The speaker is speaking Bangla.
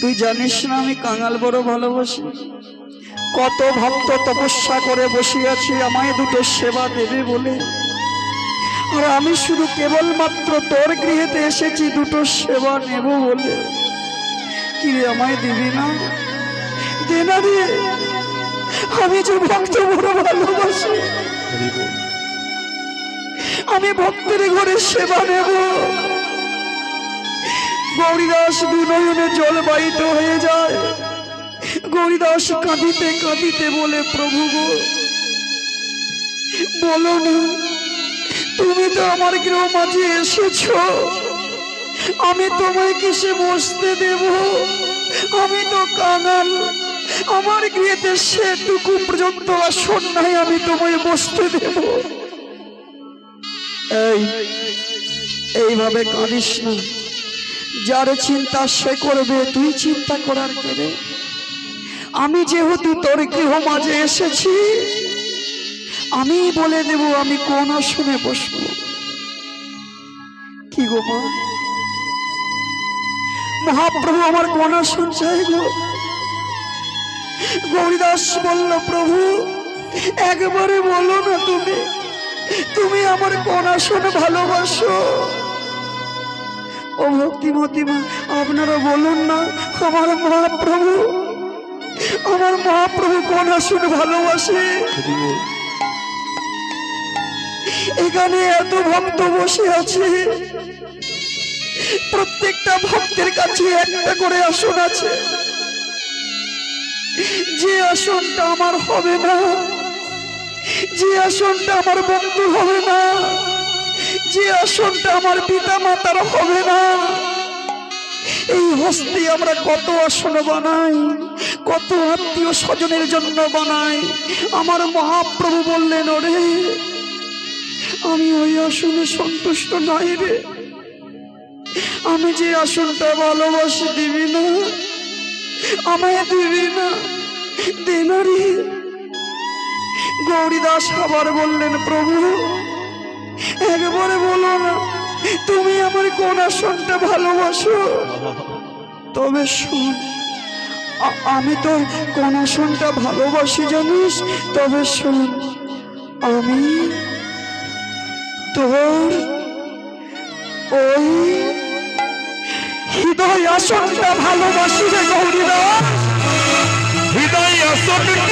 তুই জানিস না আমি কাঙাল বড় ভালোবাসি। কত ভক্ত তপস্যা করে বসে আছি আমায় দুটো সেবা দেবে বলে, আর আমি শুধু কেবলমাত্র তোর গৃহেতে এসেছি দুটো সেবা নেব বলে। কি রে, আমায় দিবি না? দে না রে, আমি যে ভক্ত বড় ভালোবাসি, আমি ভক্তের ঘরে সেবা নেব। গৌরীদাস দুনয়নে জল বাহিত হয়ে যায়। গৌরীদাস কাঁদিতে কাঁদিতে বলে, প্রভু গো, বলো না, তুমি তো আমার গৃহ মাঝে এসেছো, আমি তোমায় কিসে বসতে দেব? আমি তো কাঙাল, আমার গৃহেতে সেটুকু পর্যন্ত আসন নাই, আমি তোমায় বসতে দেব? এইভাবে কাঁদিস না। যার চিন্তা সে করবে, তুই চিন্তা করার কেড়ে? আমি যেহেতু তোর গৃহ মাঝে এসেছি, আমি বলে দেব আমি কোন আসনে বসবো। কি গো মা, মহাপ্রভু আমার কোন আসন চাই গো? গৌরীদাস বলল, প্রভু একবারে বলো না, তুমি তুমি আমার কোন আসন ভালোবাসো? ও ভক্তিমতী মা, আপনারা বলুন না, আমার মহাপ্রভু কোন আসন ভালোবাসে? এখানে এত ভক্ত বসে আছে, প্রত্যেকটা ভক্তের কাছে একটা করে আসন আছে। যে আসনটা আমার হবে না, যে আসনটা আমার বন্ধু হবে না, যে আসনটা আমার পিতা মাতার হবে না, এই হস্তে আমরা কত আসন বানাই, কত আত্মীয় স্বজনের জন্য বানাই। আমার মহাপ্রভু বললেন, ওরে আমি ওই আসনে সন্তুষ্ট নাই রে, আমি যে আসনটা ভালোবাসি, দিবি না? আমায় দিবি না? দে না রে। গৌরীদাস আবার বললেন, প্রভু একবারে বলো না, তুমি আমার কোন আসনটা ভালোবাসো? তবে শোন, আমি তো কোন আসনটা ভালোবাসি জানিস? তবে শোন, আমি তোর ওই হৃদয় আসনটা ভালোবাসি রে গৌরীদাস। হৃদয় আসনটা